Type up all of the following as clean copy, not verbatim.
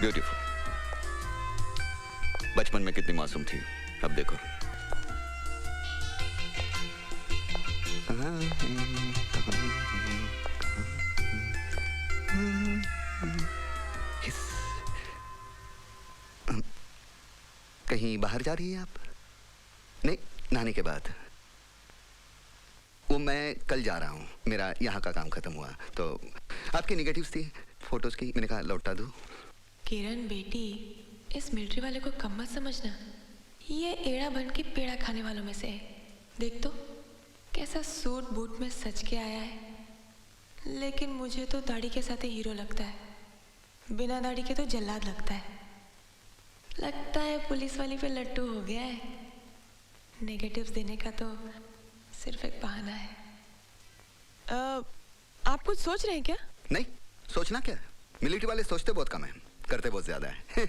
Beautiful. बचपन में कितनी मासूम थी, अब देखो। कहीं बाहर जा रही हैं आप? नहीं, नहाने के बाद। वो मैं कल जा रहा हूँ, मेरा यहाँ का काम खत्म हुआ तो आपकी नेगेटिव्स थी फोटोज की, मैंने कहा लौटा दूँ। किरण बेटी, इस मिलिट्री वाले को कम मत समझना, ये एड़ा बन के पेड़ा खाने वालों में से है। देख तो कैसा सूट बूट में सज के आया है, लेकिन मुझे तो दाढ़ी के साथ ही हीरो लगता है, बिना दाढ़ी के तो जल्लाद लगता है। लगता है पुलिस वाली पे लट्टू हो गया है। नेगेटिव्स देने का तो सिर्फ एक बहाना है। आप कुछ सोच रहे हैं क्या? नहीं, सोचना क्या है, मिलिट्री वाले सोचते बहुत कम है, करते बहुत ज्यादा है।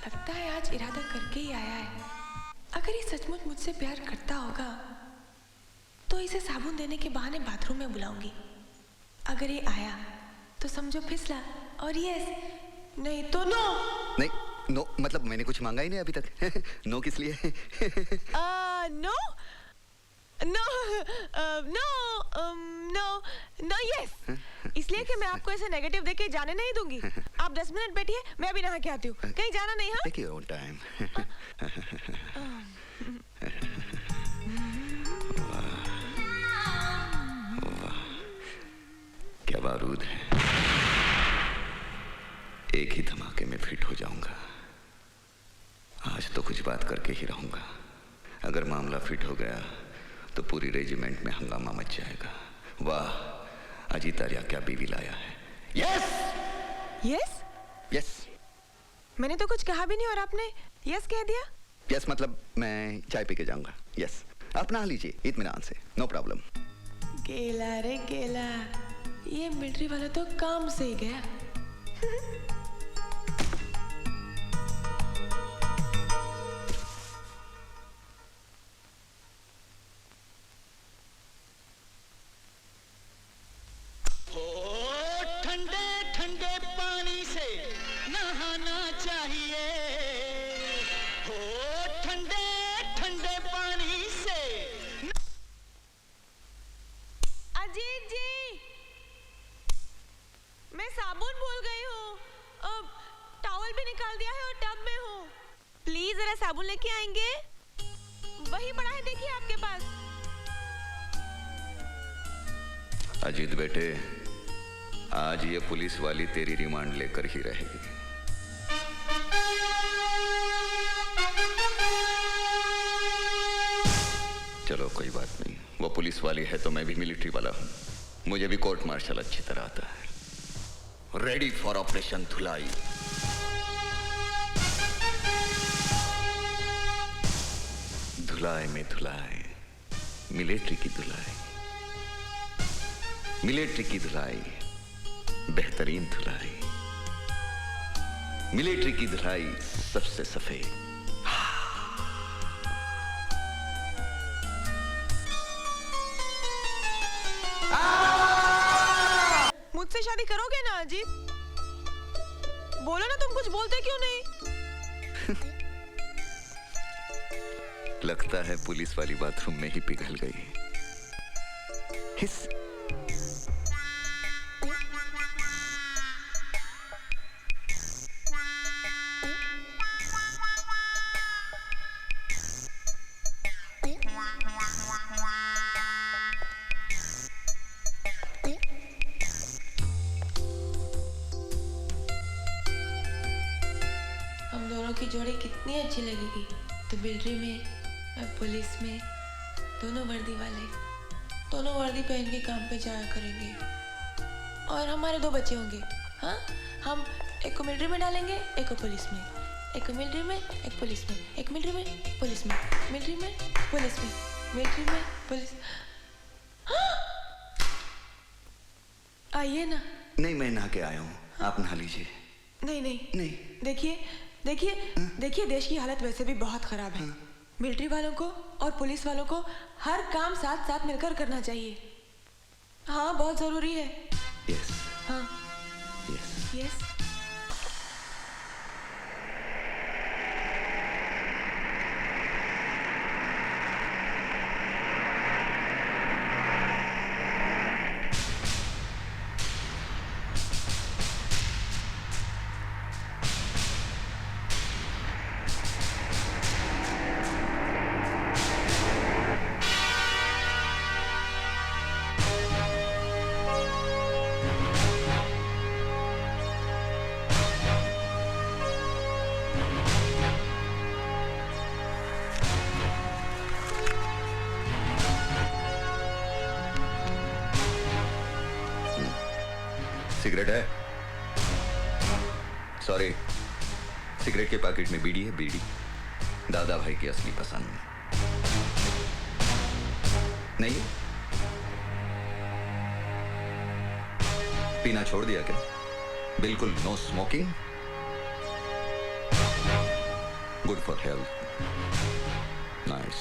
लगता है आज इरादा करके ही आया है। अगर ये सचमुच मुझसे प्यार करता होगा तो इसे साबुन देने के बहाने बाथरूम में बुलाऊंगी। अगर ये आया तो समझो फिसला, और यस, नहीं तो नो। नहीं, नो मतलब मैंने कुछ मांगा ही नहीं अभी तक। नो किस लिए? No no no no no yes, इसलिए कि मैं आपको ऐसे नेगेटिव देके जाने नहीं दूंगी। आप 10 मिनट बैठिए, मैं अभी नहा के आती हूँ। कहीं जाना नहीं। हाँ, टेक योर ओन टाइम। क्या बारूद है, एक ही धमाके में फिट हो जाऊंगा। आज तो कुछ बात करके ही रहूंगा। अगर मामला फिट हो गया तो पूरी रेजिमेंट में हंगामा मच जाएगा। वाह, अजीत आर्या क्या बीवी लाया है। यस यस यस, मैंने तो कुछ कहा भी नहीं और आपने यस कह दिया। यस मतलब मैं चाय पी के जाऊंगा। यस, आप नहा लीजिए इत्मीनान से, नो प्रॉब्लम। गेला रे गेला, ये मिलिट्री वाला तो काम से ही गया। ठंडे ठंडे पानी से नहाना चाहिए, हो ठंडे ठंडे पानी से। अजीत जी, मैं साबुन भूल गई हूँ। अब टॉवल भी निकाल दिया है और टब में हूँ। प्लीज जरा साबुन लेके आएंगे? वही पड़ा है, देखिए आपके पास। अजीत बेटे, आज ये पुलिस वाली तेरी रिमांड लेकर ही रहेगी। चलो कोई बात नहीं, वो पुलिस वाली है तो मैं भी मिलिट्री वाला हूं, मुझे भी कोर्ट मार्शल अच्छी तरह आता है। रेडी फॉर ऑपरेशन धुलाई। धुलाई में धुलाई, मिलिट्री की धुलाई, मिलिट्री की धुलाई, बेहतरीन धुलाई, मिलिट्री की धुलाई सबसे सफेद। मुझसे शादी करोगे ना अजीत? बोलो ना, तुम कुछ बोलते क्यों नहीं? लगता है पुलिस वाली बाथरूम में ही पिघल गई। हिस। हम दोनों की जोड़ी कितनी अच्छी लगेगी। तो मिलिट्री में, मैं पुलिस में, दोनों वर्दी वाले, दोनों वर्दी पहन के काम पे जाया करेंगे। और हमारे 2 बच्चे होंगे। हाँ, हम एक को मिलिट्री में डालेंगे, एक को पुलिस में, एक को मिलिट्री में, एक पुलिस में, एक मिलिट्री में, पुलिस में, मिलिट्री में, पुलिस में, मिलिट्री में, पुलिस। आइए ना। नहीं, मैं नहा के आया हूँ, आप नहा लीजिए। नहीं नहीं नहीं। देखिए देखिए देखिए, देश की हालत वैसे भी बहुत खराब है। मिलिट्री वालों को और पुलिस वालों को हर काम साथ साथ मिलकर करना चाहिए। हाँ, बहुत जरूरी है। यस हाँ यस यस सिगरेट है? सॉरी, सिगरेट के पैकेट में बीड़ी है, बीड़ी। दादा भाई की असली पसंद नहीं है। पीना छोड़ दिया क्या? बिल्कुल no smoking. Good for health. Nice.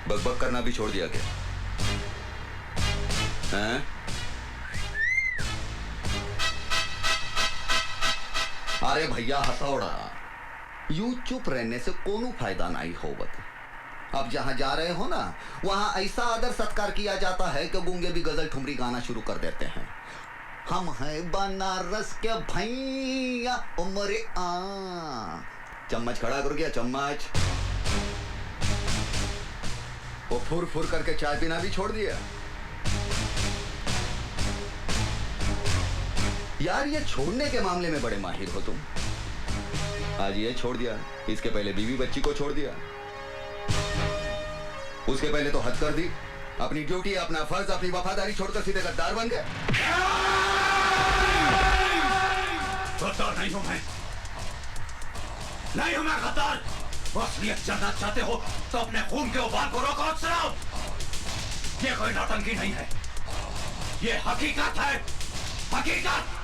बकबक करना भी छोड़ दिया क्या? हैं? अरे भैया हसौड़ा, यूं चुप रहने से कोनो फायदा नहीं होवत। अब जहां जा रहे हो ना, वहां ऐसा आदर सत्कार किया जाता है कि गूंगे भी गजल ठुमरी गाना शुरू कर देते हैं। हम हैं बनारस के भैया उम्र आ। चम्मच खड़ा करो क्या? चम्मच। वो फुर फुर करके चाय पीना भी छोड़ दिया। यार ये छोड़ने के मामले में बड़े माहिर हो तुम। आज ये छोड़ दिया, इसके पहले बीवी बच्ची को छोड़ दिया, उसके पहले तो हद कर दी। अपनी ड्यूटी, अपना फर्ज, अपनी वफादारी छोड़कर सीधे गद्दार बन गए। गद्दार नहीं हूं मैं, नहीं हूं मैं गद्दार। असलियत जानना चाहते हो तो अपने खून के उबाल को रोको और सुनाओ। ये कोई नौटंकी नहीं है, ये हकीकत है, हकीकत।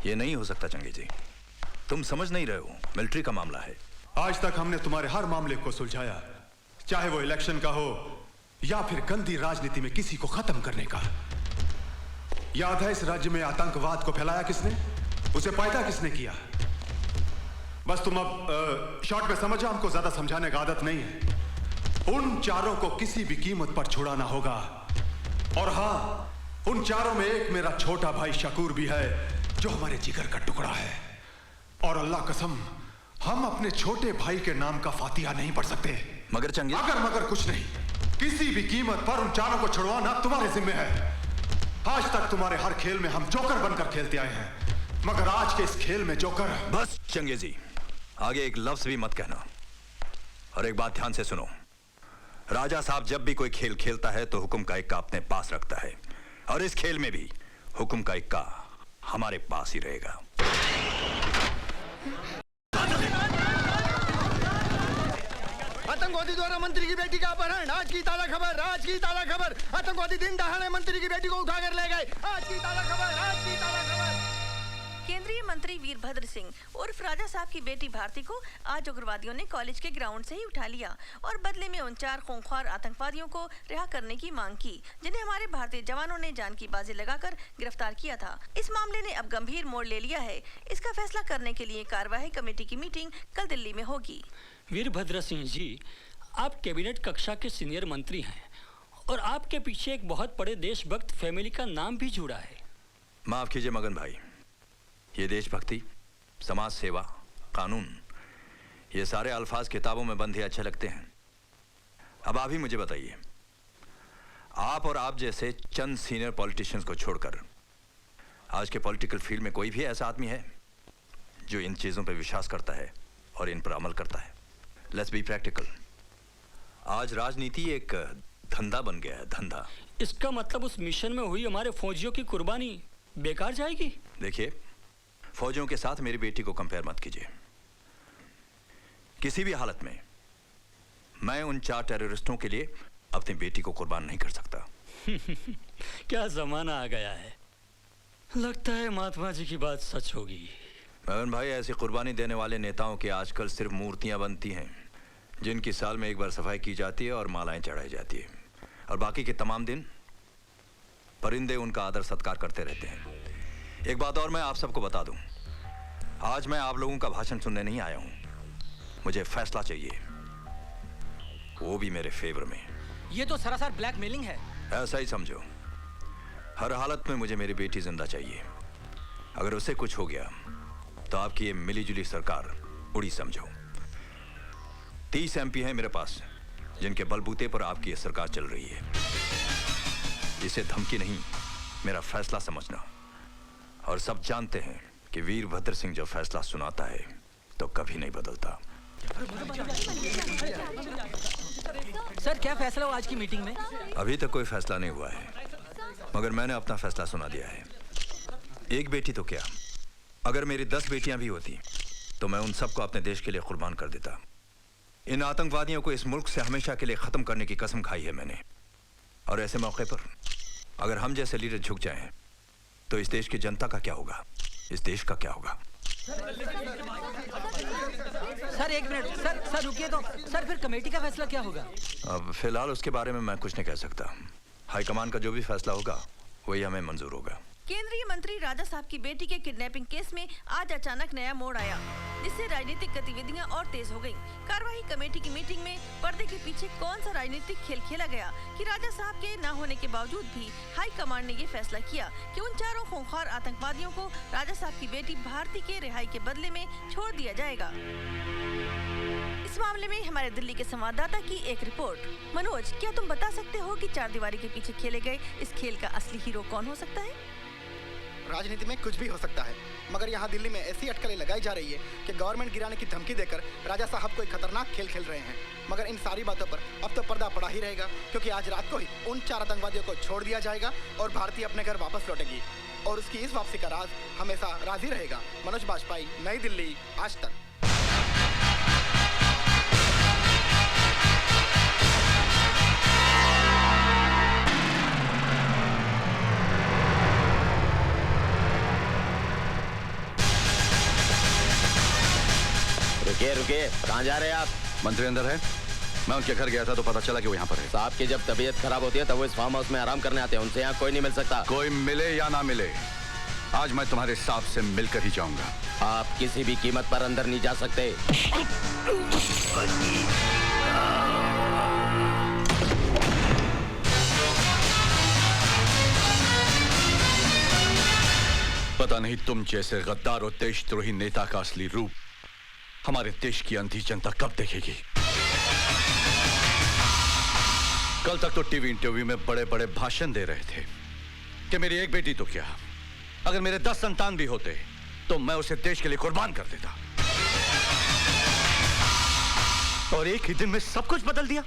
ये नहीं हो सकता जंगी जी, तुम समझ नहीं रहे हो, मिलिट्री का मामला है। आज तक हमने तुम्हारे हर मामले को सुलझाया, चाहे वो इलेक्शन का हो या फिर गंदी राजनीति में किसी को खत्म करने का। याद है इस राज्य में आतंकवाद को फैलाया किसने, उसे पैदा किसने किया? बस तुम अब शॉर्ट में समझो, हमको ज्यादा समझाने का आदत नहीं है। उन चारों को किसी भी कीमत पर छुड़ाना होगा। और हाँ, उन चारों में एक मेरा छोटा भाई शकूर भी है, जो हमारे जिगर का टुकड़ा है। और अल्लाह कसम, हम अपने छोटे भाई के नाम का फातिहा नहीं पढ़ सकते। मगर चंगेज, अगर मगर कुछ नहीं, किसी भी कीमत पर उन चारों को छुड़वाना तुम्हारे जिम्मे है। आज तक तुम्हारे हर खेल में हम जोकर बनकर खेलते आए हैं, मगर आज के इस खेल में जोकर। बस चंगेजी, आगे एक लफ्ज भी मत कहना। और एक बात ध्यान से सुनो, राजा साहब जब भी कोई खेल खेलता है तो हुक्म का इक्का अपने पास रखता है, और इस खेल में भी हुक्म का इक्का हमारे पास ही रहेगा। आतंकवादी द्वारा मंत्री की बेटी का अपहरण, आज की ताजा खबर, आज की ताजा खबर। आतंकवादी दिन दहाड़े मंत्री की बेटी को उठाकर ले गए, आज की ताजा खबर, आज की ताजा खबर। केंद्रीय मंत्री वीरभद्र सिंह उर्फ राजा साहब की बेटी भारती को आज उग्रवादियों ने कॉलेज के ग्राउंड से ही उठा लिया और बदले में उन 4 खूंखार आतंकवादियों को रिहा करने की मांग की, जिन्हें हमारे भारतीय जवानों ने जान की बाजी लगाकर गिरफ्तार किया था। इस मामले ने अब गंभीर मोड़ ले लिया है। इसका फैसला करने के लिए कार्यवाही कमेटी की मीटिंग कल दिल्ली में होगी। वीरभद्र सिंह जी, आप कैबिनेट कक्षा के सीनियर मंत्री हैं और आपके पीछे एक बहुत बड़े देशभक्त फैमिली का नाम भी जुड़ा है। माफ कीजिए मगन भाई, ये देशभक्ति, समाज सेवा, कानून, ये सारे अल्फाज किताबों में बंद ही अच्छे लगते हैं। अब आप ही मुझे बताइए, आप और आप जैसे चंद सीनियर पॉलिटिशियंस को छोड़कर आज के पॉलिटिकल फील्ड में कोई भी ऐसा आदमी है जो इन चीज़ों पर विश्वास करता है और इन पर अमल करता है? Let's be practical. आज राजनीति एक धंधा बन गया है, धंधा। इसका मतलब उस मिशन में हुई हमारे फौजियों की कुर्बानी बेकार जाएगी? देखिए, फौजियों के साथ मेरी बेटी को कंपेयर मत कीजिए। किसी भी हालत में मैं उन 4 टेररिस्टों के लिए अपनी बेटी को कुर्बान नहीं कर सकता। क्या जमाना आ गया है, लगता है महात्मा जी की बात सच होगी। मगन भाई, ऐसी कुर्बानी देने वाले नेताओं की आजकल सिर्फ मूर्तियां बनती हैं, जिनकी साल में एक बार सफाई की जाती है और मालाएं चढ़ाई जाती है, और बाकी के तमाम दिन परिंदे उनका आदर सत्कार करते रहते हैं। एक बात और मैं आप सबको बता दूं, आज मैं आप लोगों का भाषण सुनने नहीं आया हूं, मुझे फैसला चाहिए, वो भी मेरे फेवर में। ये तो सरासर ब्लैकमेलिंग है। ऐसा ही समझो। हर हालत में मुझे मेरी बेटी जिंदा चाहिए। अगर उसे कुछ हो गया तो आपकी ये मिलीजुली सरकार उड़ी समझो। 30 MP हैं मेरे पास, जिनके बलबूते पर आपकी ये सरकार चल रही है। इसे धमकी नहीं, मेरा फैसला समझना। और सब जानते हैं कि वीरभद्र सिंह जो फैसला सुनाता है तो कभी नहीं बदलता। सर, क्या फैसला हुआ आज की मीटिंग में? अभी तक कोई फैसला नहीं हुआ है, मगर मैंने अपना फैसला सुना दिया है। एक बेटी तो क्या, अगर मेरी 10 बेटियां भी होती तो मैं उन सबको अपने देश के लिए कुर्बान कर देता। इन आतंकवादियों को इस मुल्क से हमेशा के लिए खत्म करने की कसम खाई है मैंने। और ऐसे मौके पर अगर हम जैसे लीडर झुक जाएं तो इस देश की जनता का क्या होगा, इस देश का क्या होगा? सर एक मिनट, सर रुकिए तो। सर फिर कमेटी का फैसला क्या होगा? अब फिलहाल उसके बारे में मैं कुछ नहीं कह सकता। हाईकमान का जो भी फैसला होगा वही हमें मंजूर होगा। केंद्रीय मंत्री राजा साहब की बेटी के किडनैपिंग केस में आज अचानक नया मोड़ आया, जिससे राजनीतिक गतिविधियां और तेज हो गईं। कार्यवाही कमेटी की मीटिंग में पर्दे के पीछे कौन सा राजनीतिक खेल खेला गया कि राजा साहब के न होने के बावजूद भी हाई कमांड ने ये फैसला किया कि उन 4 खूंखार आतंकवादियों को राजा साहब की बेटी भारती के रिहाई के बदले में छोड़ दिया जाएगा। इस मामले में हमारे दिल्ली के संवाददाता की एक रिपोर्ट। मनोज, क्या तुम बता सकते हो कि 4 दीवारी के पीछे खेले गए इस खेल का असली हीरो कौन हो सकता है? राजनीति में कुछ भी हो सकता है, मगर यहाँ दिल्ली में ऐसी अटकलें लगाई जा रही है कि गवर्नमेंट गिराने की धमकी देकर राजा साहब कोई खतरनाक खेल खेल रहे हैं। मगर इन सारी बातों पर अब तो पर्दा पड़ा ही रहेगा, क्योंकि आज रात को ही उन 4 आतंकवादियों को छोड़ दिया जाएगा और भारती अपने घर वापस लौटेगी और उसकी इस वापसी का राज हमेशा राज ही रहेगा। मनोज बाजपेयी, नई दिल्ली, आज तक। रुकिए, कहाँ जा रहे हैं आप? मंत्री अंदर है, मैं उनके घर गया था तो पता चला कि वो यहाँ पर है। साहब की जब तबीयत खराब होती है तब वो इस फार्म हाउस में आराम करने आते हैं, उनसे यहाँ कोई नहीं मिल सकता। कोई मिले या ना मिले, आज मैं तुम्हारे साहब से मिलकर ही जाऊंगा। आप किसी भी कीमत पर अंदर नहीं जा सकते। पता नहीं तुम जैसे गद्दार और देशद्रोही नेता का असली रूप हमारे देश की अंधी जनता कब देखेगी। कल तक तो टीवी इंटरव्यू में बड़े बड़े भाषण दे रहे थे कि मेरी एक बेटी तो क्या, अगर मेरे 10 संतान भी होते तो मैं उसे देश के लिए कुर्बान कर देता। और एक ही दिन में सब कुछ बदल दिया,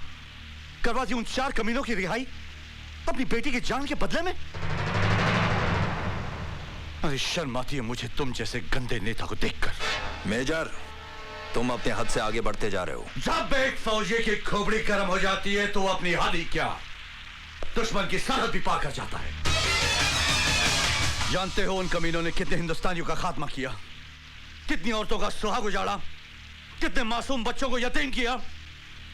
करवा दी उन 4 कमीनों की रिहाई अपनी बेटी की जान के बदले में। अरे शर्म आती है मुझे तुम जैसे गंदे नेता को देखकर। मेजर, तुम अपने हद से आगे बढ़ते जा रहे हो। जब एक फौजी की खोपड़ी गर्म हो जाती है तो अपनी हद ही क्या, दुश्मन की सरहद भी पार कर जाता है। जानते हो उन कमीनों ने कितने हिंदुस्तानियों का खात्मा किया, कितनी औरतों का सुहाग उजाड़ा, कितने मासूम बच्चों को यतीम किया।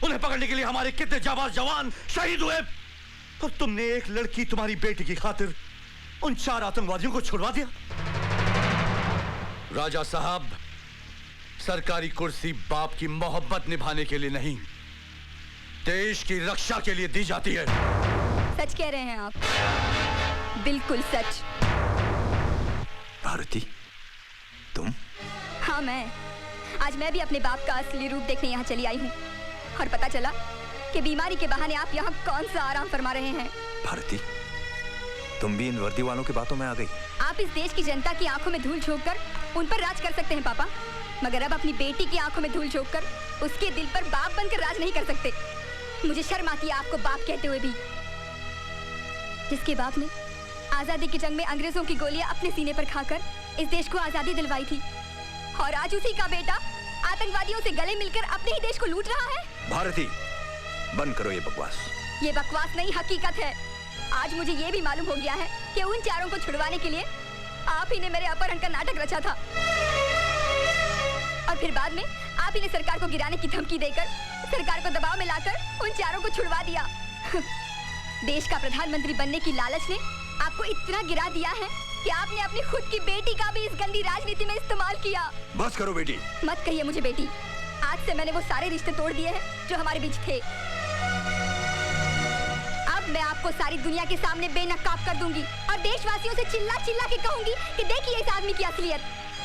उन्हें पकड़ने के लिए हमारे कितने जाबाज जवान शहीद हुए, और तुमने एक लड़की तुम्हारी बेटी की खातिर उन 4 आतंकवादियों को छुड़वा दिया। राजा साहब, सरकारी कुर्सी बाप की मोहब्बत निभाने के लिए नहीं, देश की रक्षा के लिए दी जाती है। सच कह रहे हैं आप, बिल्कुल सच। भारती, तुम? हाँ मैं। आज मैं भी अपने बाप का असली रूप देखने यहाँ चली आई हूँ, और पता चला कि बीमारी के बहाने आप यहाँ कौन सा आराम फरमा रहे हैं। भारती, तुम भी इन वर्दी वालों की बातों में आ गई। आप इस देश की जनता की आंखों में धूल झोंक कर उन पर राज कर सकते हैं पापा, मगर अब अपनी बेटी की आंखों में धूल झोंक कर उसके दिल पर बाप बनकर राज नहीं कर सकते। मुझे शर्म आती है आपको बाप कहते हुए भी। जिसके बाप ने आजादी की जंग में अंग्रेजों की गोलियां अपने सीने पर खाकर इस देश को आजादी दिलवाई थी, और आज उसी का बेटा आतंकवादियों से गले मिलकर अपने ही देश को लूट रहा है। भारती, बंद करो ये बकवास। ये बकवास नहीं, हकीकत है। आज मुझे ये भी मालूम हो गया है कि उन 4 को छुड़वाने के लिए आप ही ने मेरे अपहरण का नाटक रचा था, और फिर बाद में आप ही ने सरकार को गिराने की धमकी देकर सरकार को दबाव में लाकर उन 4 को छुड़वा दिया। देश का प्रधानमंत्री बनने की लालच ने आपको इतना गिरा दिया है कि आपने अपनी खुद की बेटी का भी इस गंदी राजनीति में इस्तेमाल किया। बस करो बेटी। मत कहिए मुझे बेटी। आज से मैंने वो सारे रिश्ते तोड़ दिए हैं जो हमारे बीच थे। अब मैं आपको सारी दुनिया के सामने बेनकाब कर दूंगी और देशवासियों से चिल्ला चिल्ला के कहूंगी कि देखिए इस आदमी की असलियत।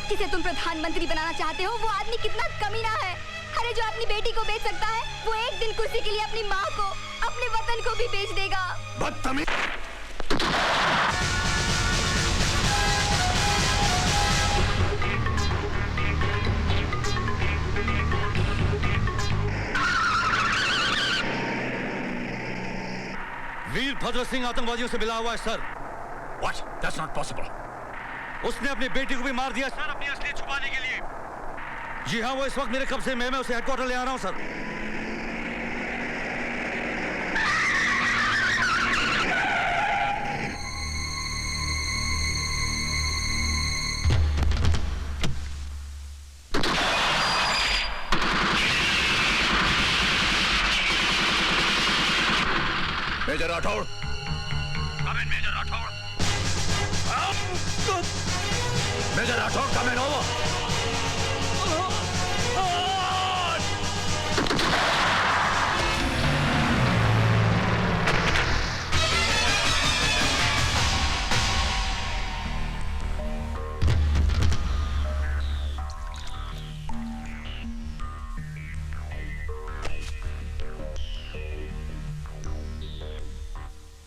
जिसे तुम प्रधानमंत्री बनाना चाहते हो वो आदमी कितना कमीना है। अरे जो अपनी बेटी को बेच सकता है वो एक दिन कुर्सी के लिए अपनी माँ को, अपने वतन को भी बेच देगा। बदतमीज। वीरभद्र सिंह आतंकवादियों से मिला हुआ है sir. What? That's not possible. उसने अपनी बेटी को भी मार दिया सर, अपनी असलियत छुपाने के लिए। जी हाँ, वो इस वक्त मेरे कब्जे में, मैं उसे हेडक्वार्टर ले आ रहा हूँ sir. Major Rathore. Come in, major Rathore. Major Rathore, come in over.